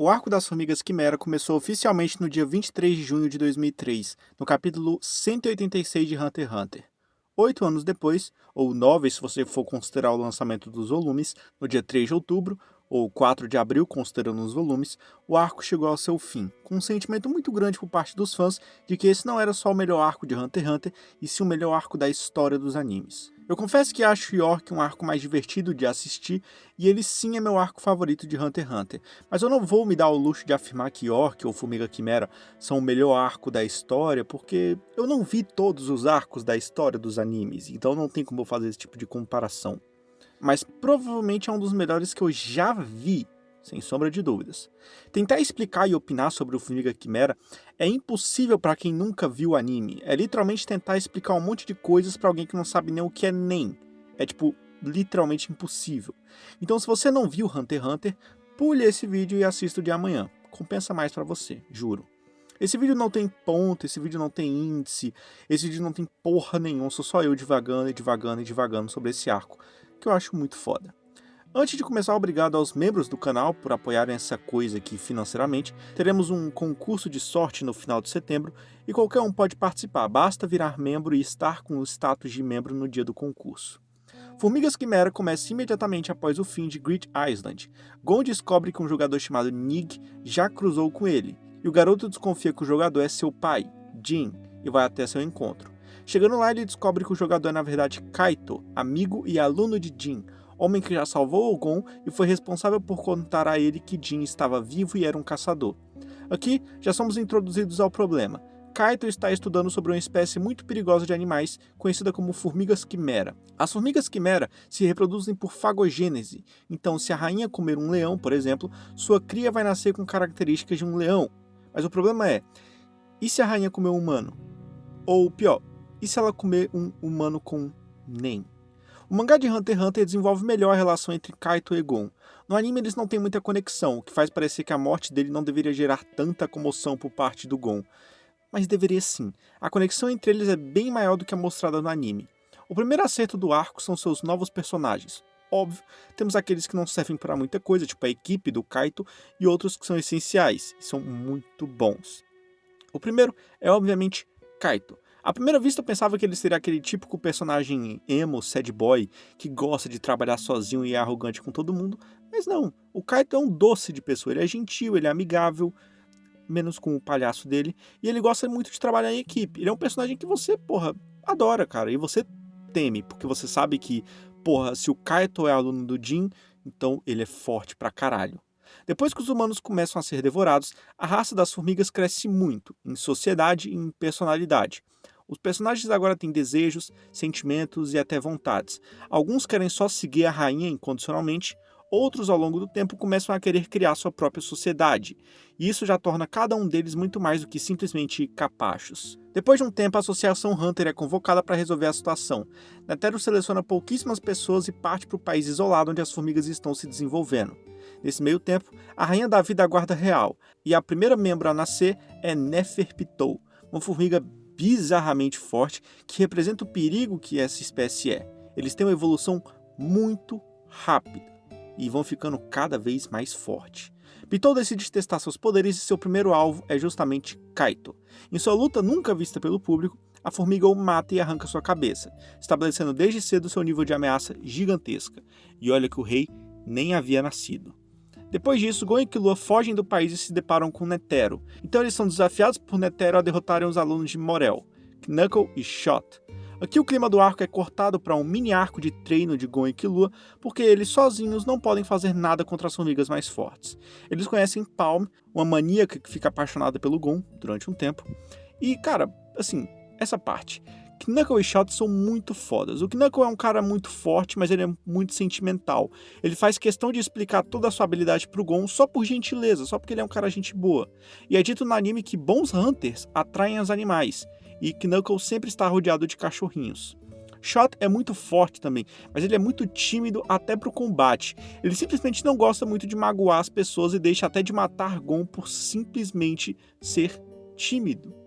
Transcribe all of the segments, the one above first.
O arco das Formigas Quimera começou oficialmente no dia 23 de junho de 2003, no capítulo 186 de Hunter x Hunter. 8 anos depois, ou 9 se você for considerar o lançamento dos volumes, no dia 3 de outubro, ou 4 de abril considerando os volumes, o arco chegou ao seu fim, com um sentimento muito grande por parte dos fãs de que esse não era só o melhor arco de Hunter x Hunter, e sim o melhor arco da história dos animes. Eu confesso que acho York um arco mais divertido de assistir, e ele sim é meu arco favorito de Hunter x Hunter, mas eu não vou me dar o luxo de afirmar que York ou Formiga Quimera são o melhor arco da história, porque eu não vi todos os arcos da história dos animes, então não tem como eu fazer esse tipo de comparação. Mas provavelmente é um dos melhores que eu já vi, sem sombra de dúvidas. Tentar explicar e opinar sobre o Formiga Quimera é impossível para quem nunca viu o anime. É literalmente tentar explicar um monte de coisas para alguém que não sabe nem o que é nem. É tipo, literalmente impossível. Então se você não viu Hunter x Hunter, pule esse vídeo e assista o de amanhã. Compensa mais para você, juro. Esse vídeo não tem ponto, esse vídeo não tem índice, esse vídeo não tem porra nenhuma, sou só eu divagando e divagando e divagando sobre esse arco, que eu acho muito foda. Antes de começar, obrigado aos membros do canal por apoiarem essa coisa aqui financeiramente. Teremos um concurso de sorte no final de setembro e qualquer um pode participar, basta virar membro e estar com o status de membro no dia do concurso. Formigas Quimera começa imediatamente após o fim de Grid Island. Gon descobre que um jogador chamado Nig já cruzou com ele, e o garoto desconfia que o jogador é seu pai, Jin, e vai até seu encontro. Chegando lá, ele descobre que o jogador é na verdade Kaito, amigo e aluno de Jin, homem que já salvou o Gon e foi responsável por contar a ele que Jin estava vivo e era um caçador. Aqui, já somos introduzidos ao problema. Kaito está estudando sobre uma espécie muito perigosa de animais, conhecida como formigas quimera. As formigas quimera se reproduzem por fagogênese, então se a rainha comer um leão, por exemplo, sua cria vai nascer com características de um leão. Mas o problema é, e se a rainha comer um humano? Ou pior, e se ela comer um humano com Nen? O mangá de Hunter x Hunter desenvolve melhor a relação entre Kaito e Gon. No anime eles não têm muita conexão, o que faz parecer que a morte dele não deveria gerar tanta comoção por parte do Gon. Mas deveria sim. A conexão entre eles é bem maior do que a mostrada no anime. O primeiro acerto do arco são seus novos personagens. Óbvio, temos aqueles que não servem para muita coisa, tipo a equipe do Kaito, e outros que são essenciais, e são muito bons. O primeiro é obviamente Kaito. À primeira vista eu pensava que ele seria aquele típico personagem emo, sad boy, que gosta de trabalhar sozinho e é arrogante com todo mundo, mas não, o Kaito é um doce de pessoa, ele é gentil, ele é amigável, menos com o palhaço dele, e ele gosta muito de trabalhar em equipe. Ele é um personagem que você, porra, adora, cara, e você teme, porque você sabe que, porra, se o Kaito é aluno do Jin, então ele é forte pra caralho. Depois que os humanos começam a ser devorados, a raça das formigas cresce muito, em sociedade e em personalidade. Os personagens agora têm desejos, sentimentos e até vontades. Alguns querem só seguir a rainha incondicionalmente, outros ao longo do tempo começam a querer criar sua própria sociedade, e isso já torna cada um deles muito mais do que simplesmente capachos. Depois de um tempo, a Associação Hunter é convocada para resolver a situação. Netero seleciona pouquíssimas pessoas e parte para o país isolado onde as formigas estão se desenvolvendo. Nesse meio tempo, a Rainha da Vida aguarda real, e a primeira membro a nascer é Neferpitou, uma formiga bizarramente forte que representa o perigo que essa espécie é. Eles têm uma evolução muito rápida e vão ficando cada vez mais forte. Pitou decide testar seus poderes e seu primeiro alvo é justamente Kaito. Em sua luta nunca vista pelo público, a formiga o mata e arranca sua cabeça, estabelecendo desde cedo seu nível de ameaça gigantesca. E olha que o rei nem havia nascido. Depois disso, Gon e Killua fogem do país e se deparam com Netero. Então eles são desafiados por Netero a derrotarem os alunos de Morel, Knuckle e Shot. Aqui o clima do arco é cortado para um mini arco de treino de Gon e Killua, porque eles sozinhos não podem fazer nada contra as formigas mais fortes. Eles conhecem Palm, uma maníaca que fica apaixonada pelo Gon durante um tempo. E, cara, assim, essa parte. Knuckle e Shot são muito fodas. O Knuckle é um cara muito forte, mas ele é muito sentimental. Ele faz questão de explicar toda a sua habilidade pro Gon só por gentileza, só porque ele é um cara gente boa. E é dito no anime que bons hunters atraem os animais, e Knuckle sempre está rodeado de cachorrinhos. Shot é muito forte também, mas ele é muito tímido até pro combate. Ele simplesmente não gosta muito de magoar as pessoas e deixa até de matar Gon por simplesmente ser tímido.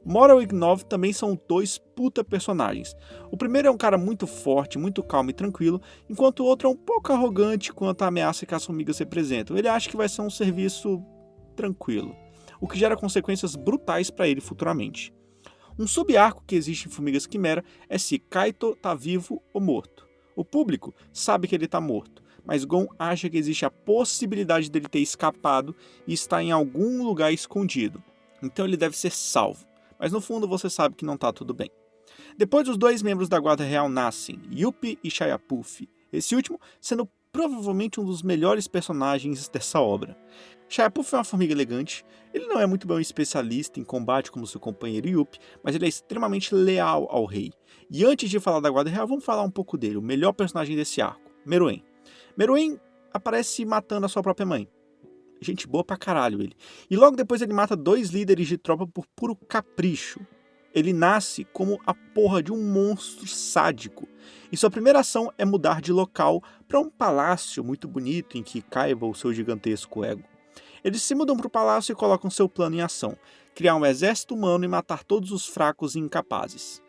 Morel e Gnov também são dois puta personagens. O primeiro é um cara muito forte, muito calmo e tranquilo, enquanto o outro é um pouco arrogante quanto à ameaça que as formigas representam. Ele acha que vai ser um serviço tranquilo, o que gera consequências brutais para ele futuramente. Um sub-arco que existe em Formigas Quimera é se Kaito tá vivo ou morto. O público sabe que ele tá morto, mas Gon acha que existe a possibilidade dele ter escapado e estar em algum lugar escondido. Então ele deve ser salvo, mas no fundo você sabe que não tá tudo bem. Depois os dois membros da Guarda Real nascem, Yuppie e Shayapuf, esse último sendo provavelmente um dos melhores personagens dessa obra. Shayapuf é uma formiga elegante, ele não é muito bem um especialista em combate como seu companheiro Yuppie, mas ele é extremamente leal ao rei. E antes de falar da Guarda Real, vamos falar um pouco dele, o melhor personagem desse arco, Meruem. Meruem aparece matando a sua própria mãe. Gente boa pra caralho ele. E logo depois ele mata dois líderes de tropa por puro capricho. Ele nasce como a porra de um monstro sádico. E sua primeira ação é mudar de local para um palácio muito bonito em que caiba o seu gigantesco ego. Eles se mudam para o palácio e colocam seu plano em ação: criar um exército humano e matar todos os fracos e incapazes.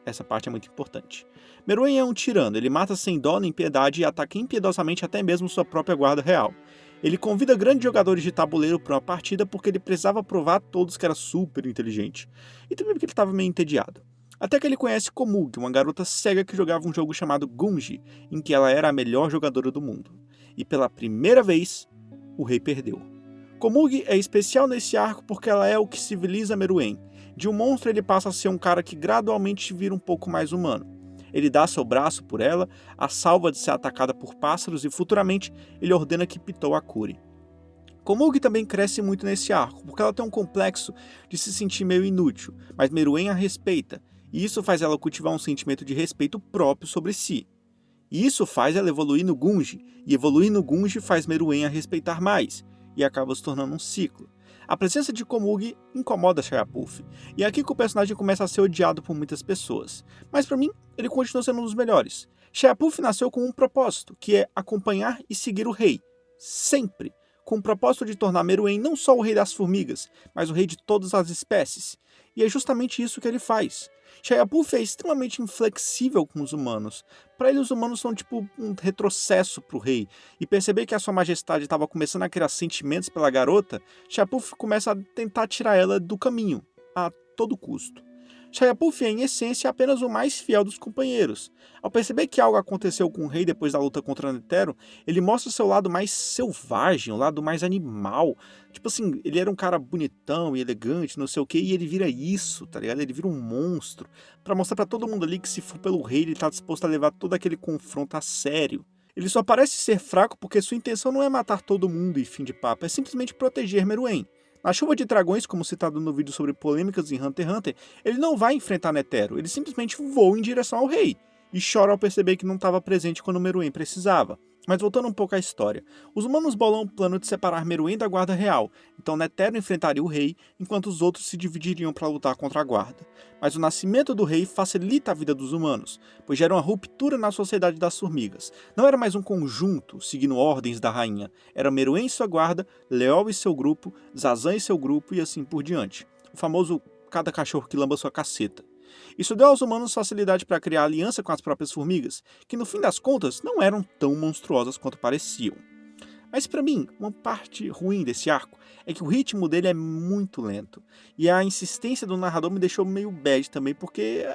Essa parte é muito importante. Meruem é um tirano, ele mata sem dó nem piedade e ataca impiedosamente até mesmo sua própria guarda real. Ele convida grandes jogadores de tabuleiro para uma partida porque ele precisava provar a todos que era super inteligente. E também porque ele estava meio entediado. Até que ele conhece Komug, uma garota cega que jogava um jogo chamado Gunji, em que ela era a melhor jogadora do mundo. E pela primeira vez, o rei perdeu. Komug é especial nesse arco porque ela é o que civiliza Meruem. De um monstro ele passa a ser um cara que gradualmente vira um pouco mais humano. Ele dá seu braço por ela, a salva de ser atacada por pássaros e futuramente ele ordena que Pitou a cure. Komug também cresce muito nesse arco, porque ela tem um complexo de se sentir meio inútil, mas Meruem a respeita, e isso faz ela cultivar um sentimento de respeito próprio sobre si. E isso faz ela evoluir no Gunji, e evoluir no Gunji faz Meruem a respeitar mais, e acaba se tornando um ciclo. A presença de Komug incomoda Shayapuf, e é aqui que o personagem começa a ser odiado por muitas pessoas. Mas para mim, ele continua sendo um dos melhores. Shayapuf nasceu com um propósito, que é acompanhar e seguir o rei. Sempre. Com o propósito de tornar Meruem não só o rei das formigas, mas o rei de todas as espécies. E é justamente isso que ele faz. Shayapuf é extremamente inflexível com os humanos. Para ele, os humanos são tipo um retrocesso para o rei. E perceber que a sua majestade estava começando a criar sentimentos pela garota, Shayapuf começa a tentar tirar ela do caminho, a todo custo. Shayapuf é, em essência, apenas o mais fiel dos companheiros. Ao perceber que algo aconteceu com o rei depois da luta contra Netero, ele mostra o seu lado mais selvagem, o lado mais animal. Tipo assim, ele era um cara bonitão e elegante, não sei o que, e ele vira isso, tá ligado? Ele vira um monstro, pra mostrar pra todo mundo ali que se for pelo rei, ele tá disposto a levar todo aquele confronto a sério. Ele só parece ser fraco porque sua intenção não é matar todo mundo e fim de papo, é simplesmente proteger Meruem. Na chuva de dragões, como citado no vídeo sobre polêmicas em Hunter x Hunter, ele não vai enfrentar Netero, ele simplesmente voa em direção ao rei, e chora ao perceber que não estava presente quando Meruem precisava. Mas voltando um pouco à história, os humanos bolam um plano de separar Meruem da guarda real, então Netero enfrentaria o rei, enquanto os outros se dividiriam para lutar contra a guarda. Mas o nascimento do rei facilita a vida dos humanos, pois gera uma ruptura na sociedade das formigas. Não era mais um conjunto, seguindo ordens da rainha, era Meruem e sua guarda, Leol e seu grupo, Zazan e seu grupo e assim por diante. O famoso cada cachorro que lamba sua caceta. Isso deu aos humanos facilidade para criar aliança com as próprias formigas, que no fim das contas não eram tão monstruosas quanto pareciam. Mas para mim, uma parte ruim desse arco é que o ritmo dele é muito lento, e a insistência do narrador me deixou meio bad também, porque,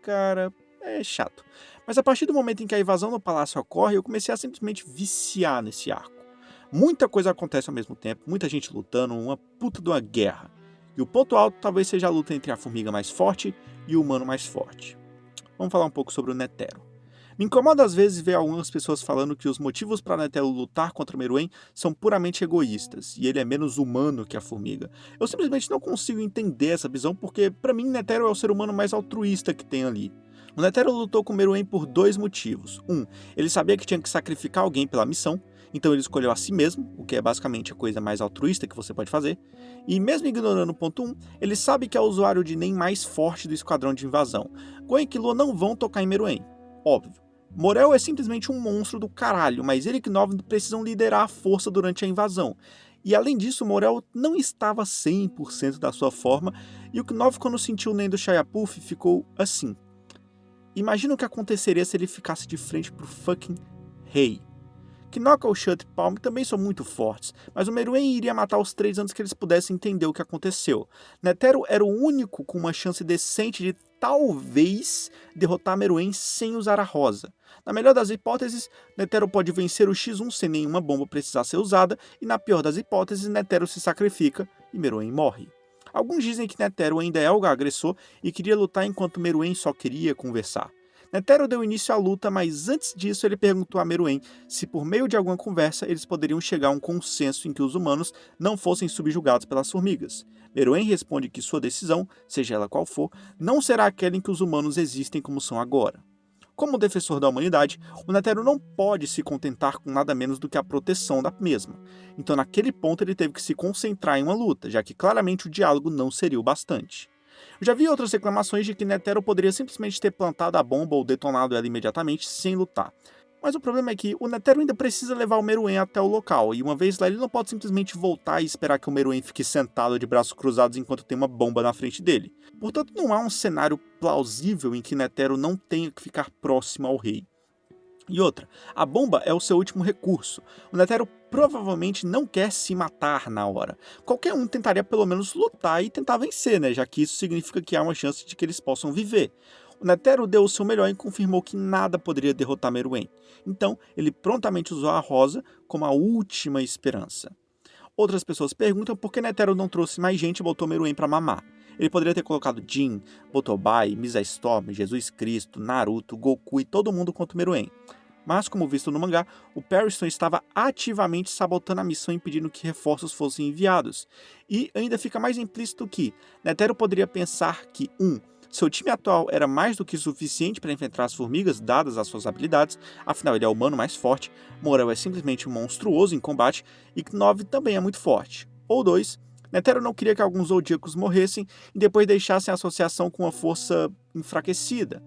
cara, é chato. Mas a partir do momento em que a invasão no palácio ocorre, eu comecei a simplesmente viciar nesse arco. Muita coisa acontece ao mesmo tempo, muita gente lutando, uma puta de uma guerra. E o ponto alto talvez seja a luta entre a formiga mais forte e o humano mais forte. Vamos falar um pouco sobre o Netero. Me incomoda às vezes ver algumas pessoas falando que os motivos para Netero lutar contra Meruem são puramente egoístas, e ele é menos humano que a formiga. Eu simplesmente não consigo entender essa visão, porque para mim Netero é o ser humano mais altruísta que tem ali. O Netero lutou com Meruem por dois motivos. Ele sabia que tinha que sacrificar alguém pela missão, então ele escolheu a si mesmo, o que é basicamente a coisa mais altruísta que você pode fazer. E mesmo ignorando o ponto 1, ele sabe que é o usuário de NEM mais forte do esquadrão de invasão. Gon e Killua não vão tocar em Meruem, óbvio. Morel é simplesmente um monstro do caralho, mas ele e Gnov precisam liderar a força durante a invasão. E além disso, Morel não estava 100% da sua forma, E o Knov, quando sentiu o Nendo Shayapuf, ficou assim. Imagina o que aconteceria se ele ficasse de frente pro fucking rei. Knockle, Shut e Palm também são muito fortes, mas o Meruem iria matar os 3 antes que eles pudessem entender o que aconteceu. Netero era o único com uma chance decente de talvez derrotar Meruem sem usar a rosa. Na melhor das hipóteses, Netero pode vencer o X1 sem nenhuma bomba precisar ser usada, e na pior das hipóteses, Netero se sacrifica e Meruem morre. Alguns dizem que Netero ainda é o agressor e queria lutar enquanto Meruem só queria conversar. Netero deu início à luta, mas antes disso ele perguntou a Meruem se por meio de alguma conversa eles poderiam chegar a um consenso em que os humanos não fossem subjugados pelas formigas. Meruem responde que sua decisão, seja ela qual for, não será aquela em que os humanos existem como são agora. Como defensor da humanidade, o Netero não pode se contentar com nada menos do que a proteção da mesma. Então naquele ponto ele teve que se concentrar em uma luta, já que claramente o diálogo não seria o bastante. Eu já vi outras reclamações de que Netero poderia simplesmente ter plantado a bomba ou detonado ela imediatamente sem lutar. Mas o problema é que o Netero ainda precisa levar o Meruem até o local, e uma vez lá ele não pode simplesmente voltar e esperar que o Meruem fique sentado de braços cruzados enquanto tem uma bomba na frente dele. Portanto, não há um cenário plausível em que Netero não tenha que ficar próximo ao rei. E outra, a bomba é o seu último recurso. O Netero provavelmente não quer se matar na hora. Qualquer um tentaria pelo menos lutar e tentar vencer, né? Já que isso significa que há uma chance de que eles possam viver. O Netero deu o seu melhor e confirmou que nada poderia derrotar Meruem. Então, ele prontamente usou a rosa como a última esperança. Outras pessoas perguntam por que Netero não trouxe mais gente e botou Meruem pra mamar. Ele poderia ter colocado Jin, Botobai, Misa Storm, Jesus Cristo, Naruto, Goku e todo mundo contra o Meruem. Mas, como visto no mangá, o Pariston estava ativamente sabotando a missão impedindo que reforços fossem enviados. E ainda fica mais implícito que Netero poderia pensar que seu time atual era mais do que suficiente para enfrentar as formigas, dadas as suas habilidades, afinal ele é o humano mais forte, Morel é simplesmente monstruoso em combate e Knov também é muito forte. Ou 2, Netero não queria que alguns zodíacos morressem e depois deixassem a associação com uma força enfraquecida.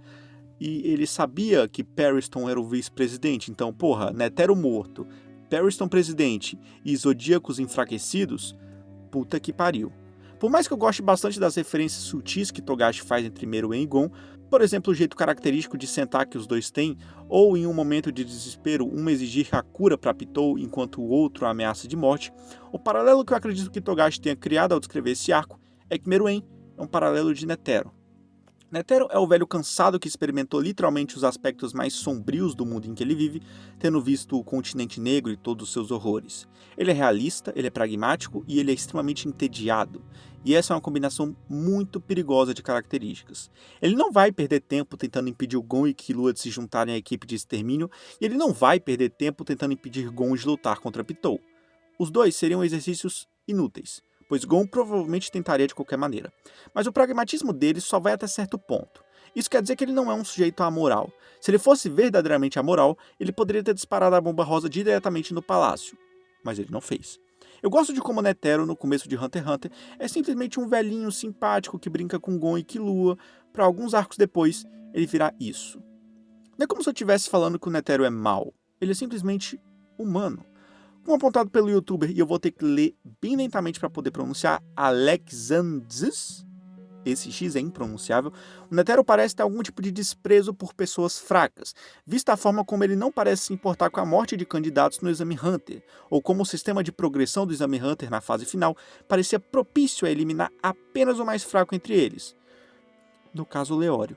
E ele sabia que Pariston era o vice-presidente, então, Netero morto, Pariston presidente e zodíacos enfraquecidos, puta que pariu. Por mais que eu goste bastante das referências sutis que Togashi faz entre Meruem e Gon, por exemplo, o jeito característico de sentar que os dois têm, ou em um momento de desespero, um exigir a cura para Pitou enquanto o outro a ameaça de morte, o paralelo que eu acredito que Togashi tenha criado ao descrever esse arco é que Meruem é um paralelo de Netero. Netero é o velho cansado que experimentou literalmente os aspectos mais sombrios do mundo em que ele vive, tendo visto o continente negro e todos os seus horrores. Ele é realista, ele é pragmático e ele é extremamente entediado. E essa é uma combinação muito perigosa de características. Ele não vai perder tempo tentando impedir o Gon e Killua de se juntarem à equipe de extermínio, e ele não vai perder tempo tentando impedir Gon de lutar contra Pitou. Os dois seriam exercícios inúteis, pois Gon provavelmente tentaria de qualquer maneira. Mas o pragmatismo dele só vai até certo ponto. Isso quer dizer que ele não é um sujeito amoral. Se ele fosse verdadeiramente amoral, ele poderia ter disparado a bomba rosa diretamente no palácio. Mas ele não fez. Eu gosto de como Netero, no começo de Hunter x Hunter, é simplesmente um velhinho simpático que brinca com Gon e Killua, para alguns arcos depois ele virar isso. Não é como se eu estivesse falando que o Netero é mau. Ele é simplesmente humano. Como apontado pelo youtuber, e eu vou ter que ler bem lentamente para poder pronunciar, Alexandres, esse X é impronunciável, o Netero parece ter algum tipo de desprezo por pessoas fracas, vista a forma como ele não parece se importar com a morte de candidatos no Exame Hunter, ou como o sistema de progressão do Exame Hunter na fase final parecia propício a eliminar apenas o mais fraco entre eles, no caso Leório.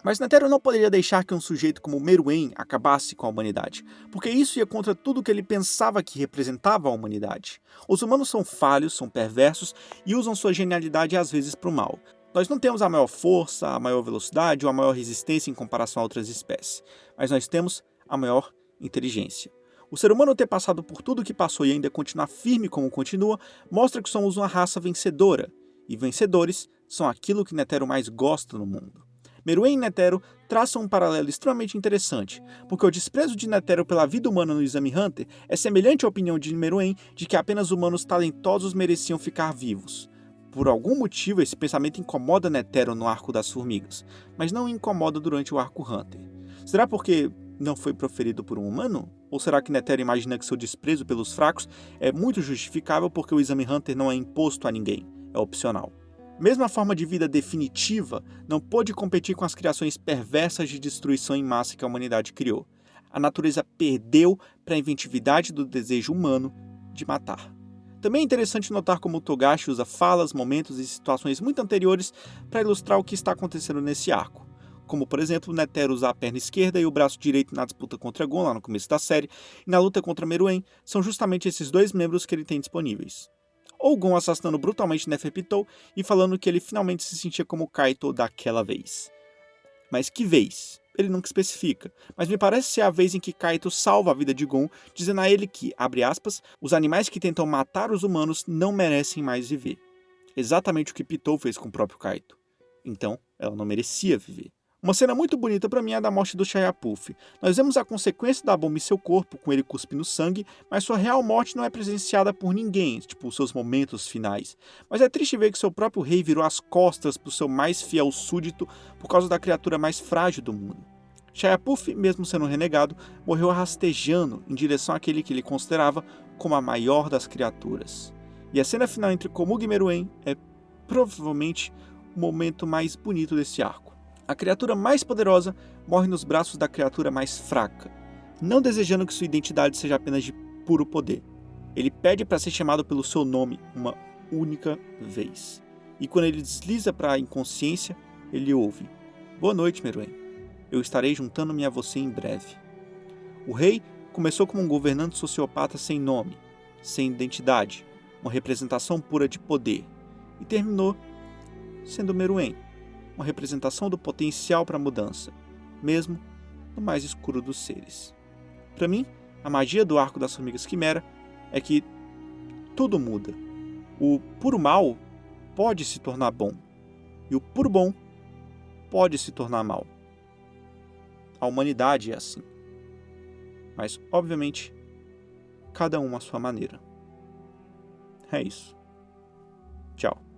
Mas Netero não poderia deixar que um sujeito como Meruem acabasse com a humanidade, porque isso ia contra tudo que ele pensava que representava a humanidade. Os humanos são falhos, são perversos e usam sua genialidade às vezes para o mal. Nós não temos a maior força, a maior velocidade ou a maior resistência em comparação a outras espécies, mas nós temos a maior inteligência. O ser humano ter passado por tudo o que passou e ainda continuar firme como continua, mostra que somos uma raça vencedora, e vencedores são aquilo que Netero mais gosta no mundo. Meruem e Netero traçam um paralelo extremamente interessante, porque o desprezo de Netero pela vida humana no Exame Hunter é semelhante à opinião de Meruem de que apenas humanos talentosos mereciam ficar vivos. Por algum motivo, esse pensamento incomoda Netero no arco das formigas, mas não o incomoda durante o arco Hunter. Será porque não foi proferido por um humano? Ou será que Netero imagina que seu desprezo pelos fracos é muito justificável porque o Exame Hunter não é imposto a ninguém, é opcional? Mesmo a forma de vida definitiva não pôde competir com as criações perversas de destruição em massa que a humanidade criou. A natureza perdeu para a inventividade do desejo humano de matar. Também é interessante notar como o Togashi usa falas, momentos e situações muito anteriores para ilustrar o que está acontecendo nesse arco. Como, por exemplo, Netero usar a perna esquerda e o braço direito na disputa contra Gon lá no começo da série, e na luta contra Meruem, são justamente esses dois membros que ele tem disponíveis. Ou Gon assassinando brutalmente Neferpitou e falando que ele finalmente se sentia como Kaito daquela vez. Mas que vez? Ele nunca especifica, mas me parece ser a vez em que Kaito salva a vida de Gon, dizendo a ele que, abre aspas, os animais que tentam matar os humanos não merecem mais viver. Exatamente o que Pitou fez com o próprio Kaito. Então, ela não merecia viver. Uma cena muito bonita pra mim é a da morte do Shayapuf. Nós vemos a consequência da bomba em seu corpo, com ele cuspindo sangue, mas sua real morte não é presenciada por ninguém, tipo os seus momentos finais. Mas é triste ver que seu próprio rei virou as costas pro seu mais fiel súdito por causa da criatura mais frágil do mundo. Shayapuf, mesmo sendo renegado, morreu rastejando em direção àquele que ele considerava como a maior das criaturas. E a cena final entre Komugi e Meruem é provavelmente o momento mais bonito desse arco. A criatura mais poderosa morre nos braços da criatura mais fraca, não desejando que sua identidade seja apenas de puro poder. Ele pede para ser chamado pelo seu nome uma única vez. E quando ele desliza para a inconsciência, ele ouve: "Boa noite, Meruem. Eu estarei juntando-me a você em breve." O rei começou como um governante sociopata sem nome, sem identidade, uma representação pura de poder, e terminou sendo Meruem, uma representação do potencial para a mudança, mesmo no mais escuro dos seres. Para mim, a magia do arco das Formigas Quimera é que tudo muda. O puro mal pode se tornar bom, e o puro bom pode se tornar mal. A humanidade é assim. Mas, obviamente, cada um à sua maneira. É isso. Tchau.